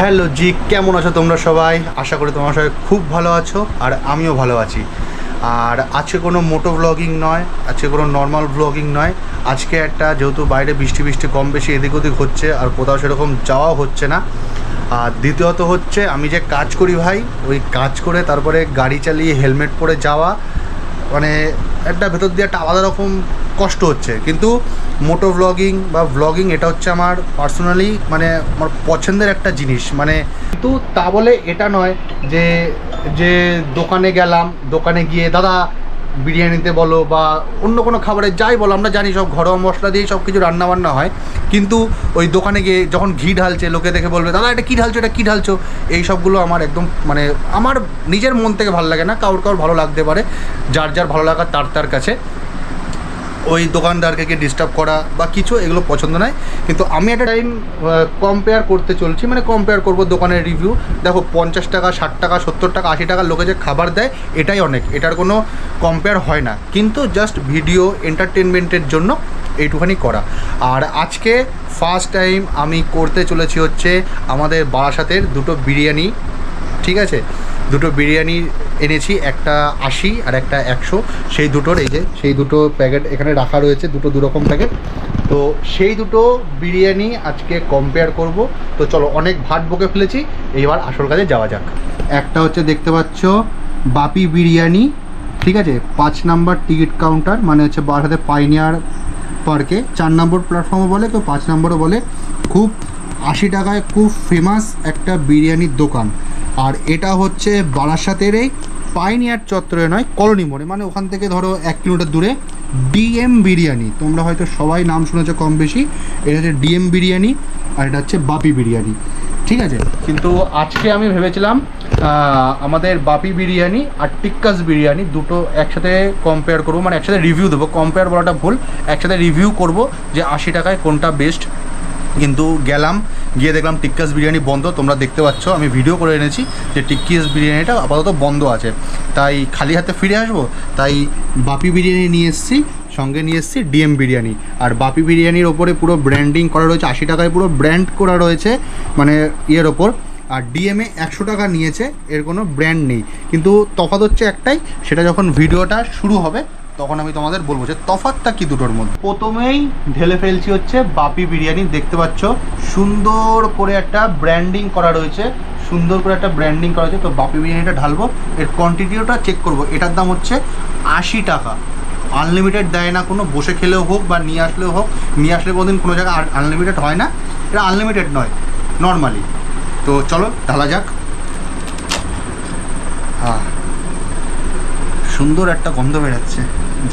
Hello জি, কেমন আছো তোমরা সবাই? আশা করি তোমরা সবাই খুব ভালো আছো আর আমিও ভালো আছি। আর আজকে কোনো মোটো ব্লগিং নয়, আজকে কোনো নর্মাল ব্লগিং নয়। আজকে একটা, যেহেতু বাইরে বৃষ্টি কম বেশি এদিক ওদিক হচ্ছে আর কোথাও সেরকম যাওয়াও হচ্ছে না। আর দ্বিতীয়ত হচ্ছে, আমি যে কাজ করি ভাই, ওই কাজ করে তারপরে গাড়ি চালিয়ে হেলমেট পরে যাওয়া, মানে একটা ভেতর দিয়ে একটা আলাদা রকম কষ্ট হচ্ছে। কিন্তু মোটো ব্লগিং বা ব্লগিং এটা হচ্ছে আমার পার্সোনালি মানে আমার পছন্দের একটা জিনিস। মানে কিন্তু তা বলে এটা নয় যে যে দোকানে গেলাম, দোকানে গিয়ে দাদা বিরিয়ানিতে বলো বা অন্য কোনো খাবারে যাই বলো, আমরা জানি সব ঘরোয়া মশলা দিয়েই সব কিছু রান্নাবান্না হয়। কিন্তু ওই দোকানে গিয়ে যখন ঘি ঢালছে, লোকে দেখে বলবে দাদা এটা কী ঢালছো, এটা কী ঢালছো, এই সবগুলো আমার একদম মানে আমার নিজের মন থেকে ভালো লাগে না। কারোর ভালো লাগতে পারে, যার যার ভালো লাগা তার কাছে। ওই দোকানদারকে ডিস্টার্ব করা বা কিছু এগুলো পছন্দ নয়। কিন্তু আমি একটা টাইম কম্পেয়ার করতে চলছি, মানে কম্পেয়ার করব দোকানের রিভিউ। দেখো 50 টাকা, 60 টাকা, 70 টাকা, 80 টাকার লোকে যে খাবার দেয় এটাই অনেক, এটার কোনো কম্পেয়ার হয় না। কিন্তু জাস্ট ভিডিও এন্টারটেনমেন্টের জন্য এইটুখানি করা। আর আজকে ফার্স্ট টাইম আমি করতে চলেছি হচ্ছে আমাদের বারাসাতের দুটো বিরিয়ানি। ঠিক আছে, দুটো বিরিয়ানি এনেছি, একটা 80 আর একটা 100। সেই দুটোর এই যে সেই দুটো প্যাকেট এখানে রাখা রয়েছে, দুটো দুরকম প্যাকেট। তো সেই দুটো বিরিয়ানি আজকে কম্পেয়ার করব। তো চলো, অনেক ভাট বকে ফেলেছি, এইবার আসল কাজে যাওয়া যাক। একটা হচ্ছে দেখতে পাচ্ছ বাপি বিরিয়ানি, ঠিক আছে, 5 নাম্বার টিকিট কাউন্টার, মানে হচ্ছে বারাসাতে পাইনিয়ার পার্কে 4 নম্বর প্ল্যাটফর্মও বলে, কেউ 5 নম্বরও বলে। খুব 80 টাকায় খুব ফেমাস একটা বিরিয়ানির দোকান। আর এটা হচ্ছে বারাসাতের এই পাইনিয়ার চত্বরে নয়, কলোনি মোড়ে, মানে ওখান থেকে ধরো 1 কিলোমিটার দূরে ডিএম বিরিয়ানি। তোমরা হয়তো সবাই নাম শুনেছো কম বেশি। এটা হচ্ছে ডিএম বিরিয়ানি আর এটা হচ্ছে বাপি বিরিয়ানি, ঠিক আছে। কিন্তু আজকে আমি ভেবেছিলাম আমাদের বাপি বিরিয়ানি আর টিক্কাস বিরিয়ানি দুটো একসাথে কম্পেয়ার করবো, মানে একসাথে রিভিউ দেবো। কম্পেয়ার বলাটা ভুল, একসাথে রিভিউ করব যে 80 টাকায় কোনটা বেস্ট। কিন্তু গেলাম, গিয়ে দেখলাম টিক্কাস বিরিয়ানি বন্ধ। তোমরা দেখতে পাচ্ছ, আমি ভিডিও করে এনেছি যে টিক্কাস বিরিয়ানিটা আপাতত বন্ধ আছে। তাই খালি হাতে ফিরে আসবো, তাই বাপি বিরিয়ানি নিয়ে এসেছি, সঙ্গে নিয়ে এসেছি ডিএম বিরিয়ানি। আর বাপি বিরিয়ানির ওপরে পুরো ব্র্যান্ডিং করা রয়েছে, 80 টাকায় পুরো ব্র্যান্ড করা রয়েছে, মানে ইয়ের ওপর। আর ডিএমে 100 টাকা নিয়েছে, এর কোনো ব্র্যান্ড নেই। কিন্তু তফাৎ হচ্ছে একটাই, সেটা যখন ভিডিওটা শুরু হবে তখন আমি তোমাদের বলবো যে তফাৎটা কি দুটোর মধ্যে। প্রথমেই ঢেলে ফেলছি হচ্ছে বাপি বিরিয়ানি। দেখতে পাচ্ছ সুন্দর করে একটা ব্র্যান্ডিং করা রয়েছে, সুন্দর করে একটা ব্র্যান্ডিং করা হয়েছে। তো বাপি বিরিয়ানিটা ঢালবো, এর কোয়ান্টিটিটা চেক করব। এটার দাম হচ্ছে 80 টাকা। আনলিমিটেড দেয় না কোনো, বসে খেলেও হোক বা নিয়ে আসলেও হোক। নিয়ে আসলে কোনোদিন কোনো জায়গায় আনলিমিটেড হয় না, এটা আনলিমিটেড নয় নর্মালি। তো চলো ঢালা যাক। সুন্দর একটা গন্ধ বেরোচ্ছে।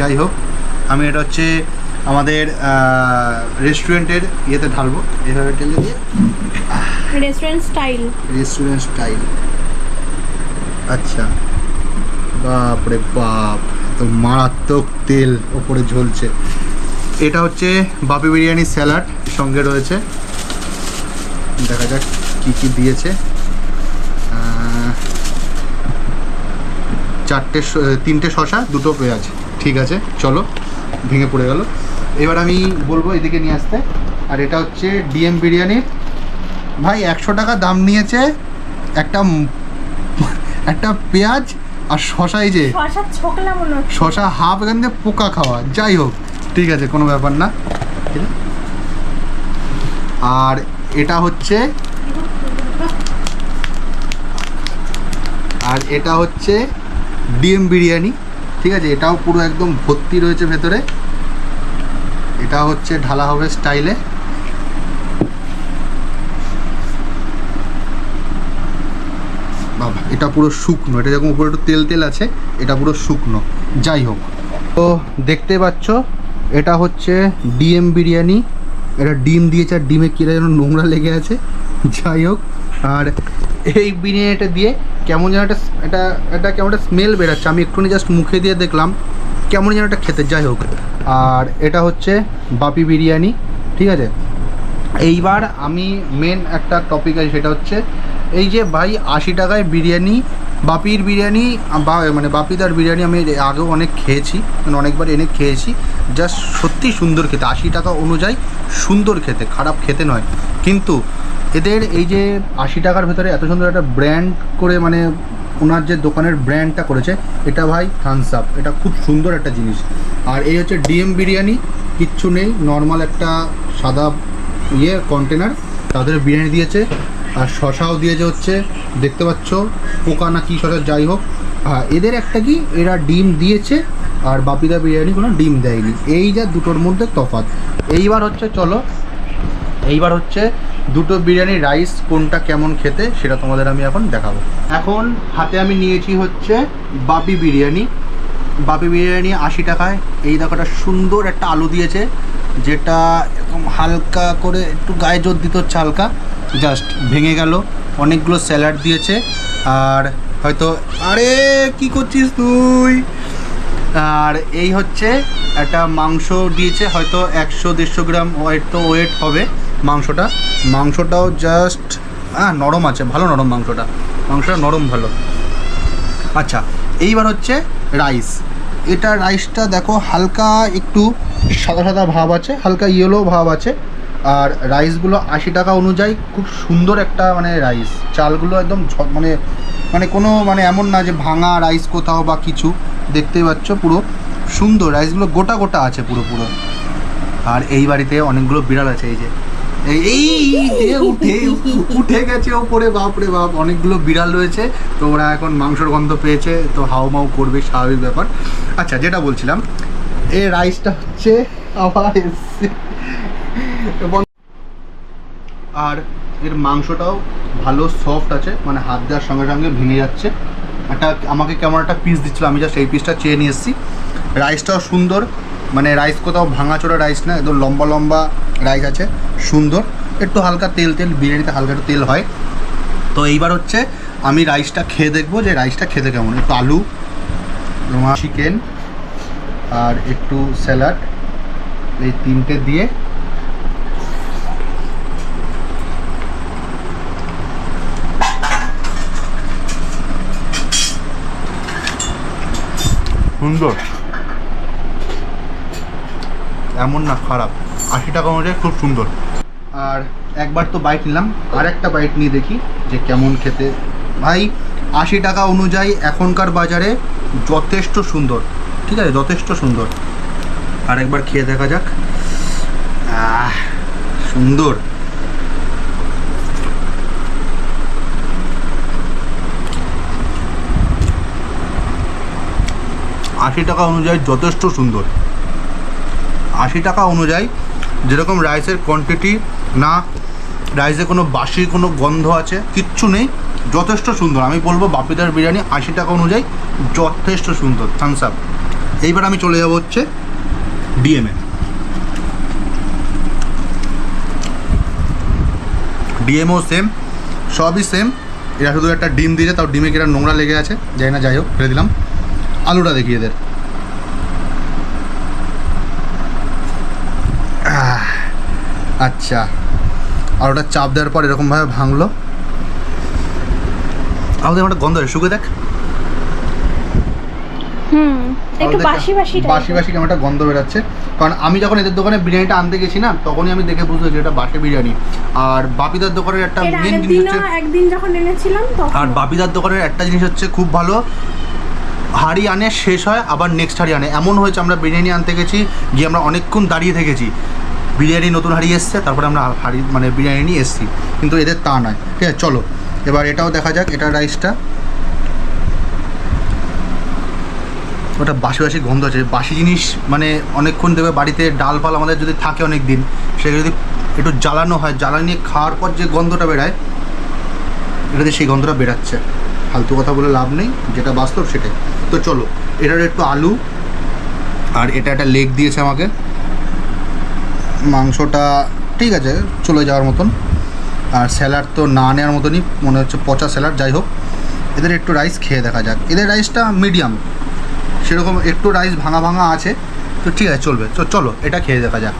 যাই হোক, আমি এটা হচ্ছে আমাদের রেস্টুরেন্টের ইয়েতে ঢালবো, এভাবে ঢেলে দিয়ে। Restaurant style. আচ্ছা, বাপরে বাপ, তো মারাত্মক তেল ওপরে ঝলছে। এটা হচ্ছে বাপি বিরিয়ানি স্যালাড, সঙ্গে রয়েছে, দেখা যাক কী কী দিয়েছে। 3টে শসা, 2টো পেঁয়াজ, ঠিক আছে। চলো, ভেঙে পড়ে গেল। এবার আমি বলবো এদিকে নিয়ে আসতে। আর এটা হচ্ছে ডিএম বিরিয়ানির, ভাই 100 টাকা দাম নিয়েছে একটা পেঁয়াজ আর শসা। এই যে শসা হাফ, এখান থেকে পোকা খাওয়া। যাই হোক, ঠিক আছে, কোনো ব্যাপার না। আর এটা হচ্ছে ডিএম বিরিয়ানি, ঠিক আছে। এটাও পুরো একদম ভর্তি রয়েছে ভেতরে। এটা হচ্ছে ঢালা হবে স্টাইলে। বাবা, এটা পুরো শুকনো, এটা যেরকম উপরে একটু তেল আছে, এটা পুরো শুকনো। যাই হোক, তো দেখতে পাচ্ছ এটা হচ্ছে ডিএম বিরিয়ানি। এটা ডিম দিয়েছে, আর ডিমে কিরা যেন নোংরা লেগে আছে। যাই হোক, আর এই বিরিয়ানিটা দিয়ে কেমন যেন এটা কেমন একটা স্মেল বেরোচ্ছে। আমি একটুখানি জাস্ট মুখে দিয়ে দেখলাম কেমন যেন একটা খেতে। যাই হোক, আর এটা হচ্ছে বাপি বিরিয়ানি, ঠিক আছে। এইবার আমি মেন একটা টপিক আছে, সেটা হচ্ছে এই যে ভাই 80 টাকায় বিরিয়ানি, বাপির বিরিয়ানি মানে বাপিদার বিরিয়ানি আমি আগেও অনেক খেয়েছি, মানে অনেকবার এনে খেয়েছি। জাস্ট সত্যি সুন্দর খেতে, 80 টাকা অনুযায়ী সুন্দর খেতে, খারাপ খেতে নয়। কিন্তু এদের এই যে 80 টাকার ভেতরে এত সুন্দর একটা ব্র্যান্ড করে, মানে ওনার যে দোকানের ব্র্যান্ডটা করেছে, এটা ভাই থামস আপ। এটা খুব সুন্দর একটা জিনিস। আর এই হচ্ছে ডিএম বিরিয়ানি, কিচ্ছু নেই, নর্মাল একটা সাদা কন্টেনার, তাদের বিরিয়ানি দিয়েছে। আর শশাও দিয়েছে, হচ্ছে দেখতে পাচ্ছ পোকা না কি শশা, যাই হোক। হ্যাঁ, এদের একটা কি, এরা ডিম দিয়েছে, আর বাপিদা বিরিয়ানি কোনো ডিম দেয়নি। এই যা দুটোর মধ্যে তফাৎ। এইবার হচ্ছে চলো, এইবার হচ্ছে দুটো বিরিয়ানি রাইস কোনটা কেমন খেতে সেটা তোমাদের আমি এখন দেখাবো। এখন হাতে আমি নিয়েছি হচ্ছে বাপি বিরিয়ানি। বাপি বিরিয়ানি 80 টাকায়। এই দেখাটা সুন্দর একটা আলু দিয়েছে, যেটা এরকম হালকা করে একটু গায়ে জোর দিতে হচ্ছে, হালকা জাস্ট ভেঙে গেল। অনেকগুলো স্যালাড দিয়েছে, আর হয়তো আরে কি করছিস তুই। আর এই হচ্ছে একটা মাংস দিয়েছে, হয়তো 100-150 গ্রাম ওয়েট হবে মাংসটা। মাংসটাও জাস্ট নরম আছে, ভালো নরম মাংসটা নরম ভালো। আচ্ছা, এইবার হচ্ছে রাইস। এটা রাইসটা দেখো হালকা একটু সাদা সাদা ভাব আছে, হালকা ইয়েলো ভাব আছে। আর রাইসগুলো 80 টাকা অনুযায়ী খুব সুন্দর একটা মানে রাইস। চালগুলো একদম মানে কোনো মানে এমন না যে ভাঙা রাইস কোথাও বা কিছু, দেখতেই পাচ্ছ পুরো সুন্দর রাইসগুলো গোটা গোটা আছে পুরো। আর এই বাড়িতে অনেকগুলো বিড়াল আছে, এই যে উঠে গেছে ওপরে, বাপরে বাপ, অনেকগুলো বিড়াল রয়েছে। তো ওরা এখন মাংসর গন্ধ পেয়েছে, তো হাউমাউ করবে, স্বাভাবিক ব্যাপার। আচ্ছা, যেটা বলছিলাম, এই রাইসটা হচ্ছে আবার এসছে, আর এর মাংসটাও ভালো সফট আছে, মানে হাত দেওয়ার সঙ্গে সঙ্গে ভেঙে যাচ্ছে। আমাকে কেমন একটা পিস দিচ্ছিলো, আমি জাস্ট এই পিসটা চেয়ে নিয়ে এসেছি। রাইসটাও সুন্দর, মানে রাইস কোথাও ভাঙাচোরা রাইস না, একদম লম্বা লম্বা রাইস আছে, সুন্দর। একটু হালকা তেল বিরিয়ানিতে হালকা একটু তেল হয়। তো এইবার হচ্ছে আমি রাইসটা খেয়ে দেখবো যে রাইসটা খেতে কেমন। একটু আলু, চিকেন আর একটু স্যালাড, এই তিনটে দিয়ে সুন্দর, এমন না খারাপ। 80 টাকা অনুযায়ী খুব সুন্দর। আর একবার তো বাইট নিলাম, আর একটা বাইট নিয়ে দেখি যে কেমন খেতে। ভাই 80 টাকা অনুযায়ী এখনকার বাজারে যথেষ্ট সুন্দর, ঠিক আছে, যথেষ্ট সুন্দর। আর একবার খেয়ে দেখা যাক। সুন্দর। $80 টাকা অনুযায়ী যথেষ্ট সুন্দর। 80 টাকা অনুযায়ী যেরকম রাইসের কোয়ান্টিটি না, রাইসে কোনো বাসি কোনো গন্ধ আছে কিচ্ছু নেই, যথেষ্ট সুন্দর। আমি বলবো বাপিদার বিরিয়ানি 80 টাকা অনুযায়ী যথেষ্ট সুন্দর, থামস আপ। এইবার আমি চলে যাব হচ্ছে ডিএমে। ডিএমও সেম, সবই সেম। এরা শুধু একটা ডিম দিয়েছে, তাও ডিমে কিনা নোংরা লেগে আছে, যাই না, যাই হোক ফেলে দিলাম। আলুটা দেখি এদের, আচ্ছা, আলুটা চাপ দেওয়ার পর এরকমভাবে ভাঙলো। আলুদের একটা গন্ধ শুকে দেখ, একটু বাসি কেমন একটা গন্ধ বেরোচ্ছে। কারণ আমি যখন এদের দোকানে বিরিয়ানিটা আনতে গেছি না, তখনই আমি দেখে বুঝতে এটা বাসি বিরিয়ানি। আর বাপিদার দোকানের একটা মেন জিনিস হচ্ছে, একদিন যখন এনেছিলাম তখন, আর বাপিদার দোকানের একটা জিনিস হচ্ছে খুব ভালো, হাঁড়ি আনে শেষ হয়, আবার নেক্সট হাঁড়ি আনে। এমন হয়েছে আমরা বিরিয়ানি আনতে গেছি, গিয়ে আমরা অনেকক্ষণ দাঁড়িয়ে থেকেছি, বিরিয়ানি নতুন হাঁড়ি এসছে, তারপরে আমরা হাঁড়ি মানে বিরিয়ানি নিয়ে এসেছি। কিন্তু এদের তা নয়, ঠিক আছে। চলো এবার এটাও দেখা যাক, এটা রাইসটা, ওটা বাসি বাসি গন্ধ আছে। বাসি জিনিস মানে অনেকক্ষণ দেবে বাড়িতে, ডাল ফাল আমাদের যদি থাকে অনেক দিন, সেটা যদি একটু জ্বালানো হয়, জ্বালানি খাওয়ার পর যে গন্ধটা বেরোয়, এটাতে সেই গন্ধটা বেরাচ্ছে। ফালতু কথা বলে লাভ নেই, যেটা বাস্তব সেটাই। তো চলো, এটার একটু আলু, আর এটা একটা লেগ দিয়েছে আমাকে। মাংসটা ঠিক আছে, চলে যাওয়ার মতন। আর স্যালাড তো না নেওয়ার মতনই মনে হচ্ছে, পচা স্যালাড। যাই হোক, এদের একটু রাইস খেয়ে দেখা যাক। এদের রাইসটা মিডিয়াম, সেরকম একটু রাইস ভাঙা ভাঙা আছে, তো ঠিক আছে, চলবে। চলো এটা খেয়ে দেখা যাক।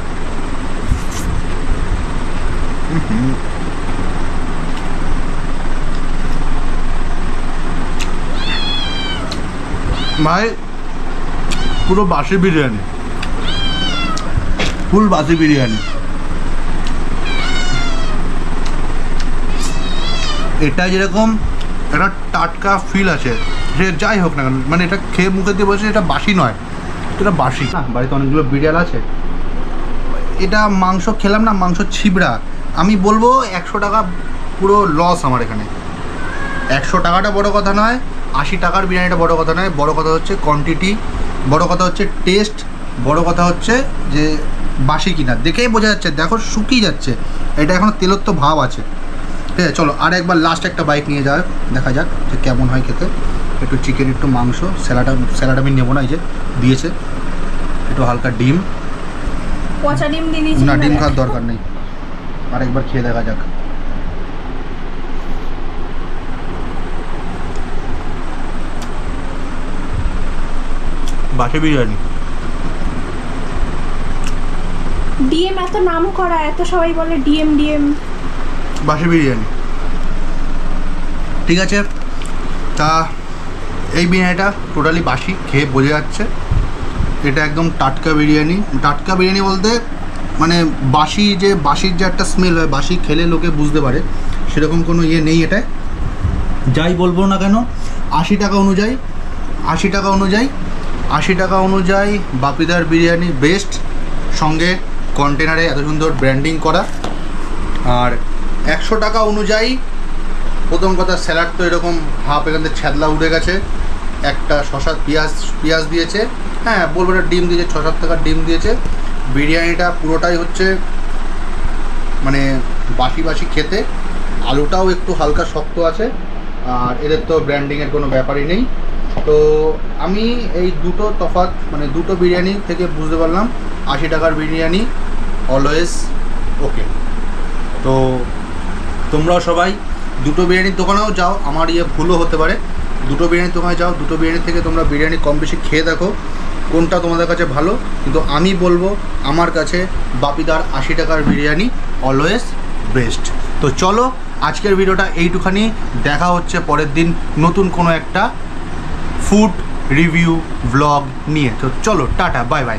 ভাই পুরো বাসি বিরিয়ানি, ফুল বাসি বিরিয়ানি। এটা যেরকম একটা টাটকা ফিল আছে, যে যাই হোক না কেন, মানে এটা খেয়ে মুখে দিয়ে বলছে এটা বাসি নয়, এটা বাসি না। বাড়িতে অনেকগুলো বিড়াল আছে, এটা মাংস খেলাম না, মাংস ছিবড়া। আমি বলবো 100 টাকা পুরো লস আমার এখানে। 100 টাকাটা বড় কথা নয়, 80 টাকার বিরিয়ানিটা বড় কথা নয়, বড় কথা হচ্ছে কোয়ান্টিটি, বড় কথা হচ্ছে টেস্ট, বড় কথা হচ্ছে যে বাসি কিনা দেখেই বোঝা যাচ্ছে। দেখো শুকিয়ে যাচ্ছে, এটা এখনও তেলত্ব ভাব আছে। ঠিক আছে, চলো আর একবার লাস্ট একটা বাইক নিয়ে যাক, দেখা যাক যে কেমন হয় খেতে। একটু চিকেন, একটু মাংস, স্যালাড আমি নেবো না, এই যে দিয়েছে একটু হালকা ডিম। পচা ডিম দিয়ে দিয়েছি না, ডিম খাওয়ার দরকার নেই, আরেকবার খেয়ে দেখা যাক। বাসি বিরিয়ানি, ডিএম এত নাম করা, এত সবাই বলে ডিএম ডিএম। বাসি বিরিয়ানি। ঠিক আছে, তা এই বিরিয়ানিটা টোটালি বাসি, খেয়ে বোঝা যাচ্ছে। এটা একদম টাটকা বিরিয়ানি। টাটকা বিরিয়ানি বলতে মানে বাসির যে একটা স্মেল হয়, বাসি খেলে লোকে বুঝতে পারে, সেরকম কোনো ইয়ে নেই এটায়। যাই বলবো না কেন, 80 টাকা অনুযায়ী বাপিদার বিরিয়ানি বেস্ট, সঙ্গে কন্টেনারে এত সুন্দর ব্র্যান্ডিং করা। আর 100 টাকা অনুযায়ী প্রথম কথা স্যালাড তো এরকম হাফ এখান থেকে ছ্যাদলা উঠে গেছে, একটা শসা পেঁয়াজ দিয়েছে, হ্যাঁ বলবো এটা ডিম দিয়েছে, 6-7 টাকার ডিম দিয়েছে। বিরিয়ানিটা পুরোটাই হচ্ছে মানে বাসি খেতে, আলুটাও একটু হালকা শক্ত আছে, আর এদের তো ব্র্যান্ডিংয়ের কোনো ব্যাপারই নেই। তো আমি এই দুটো তফাৎ মানে দুটো বিরিয়ানি থেকে বুঝতে পারলাম 80 টাকার বিরিয়ানি অলওয়েজ ওকে। তো তোমরাও সবাই দুটো বিরিয়ানির দোকানেও যাও, আমার ভুলও হতে পারে, দুটো বিরিয়ানির দোকানে যাও, দুটো বিরিয়ানি থেকে তোমরা বিরিয়ানি কম বেশি খেয়ে দেখো কোনটা তোমাদের কাছে ভালো। কিন্তু আমি বলবো আমার কাছে বাপিদার 80 টাকার বিরিয়ানি অলওয়েজ বেস্ট। তো চলো আজকের ভিডিওটা এইটুখানি, দেখা হচ্ছে পরের দিন নতুন কোনো একটা ফুড রিভিউ ব্লগ নিয়ে। তো চলো টাটা, বাই বাই।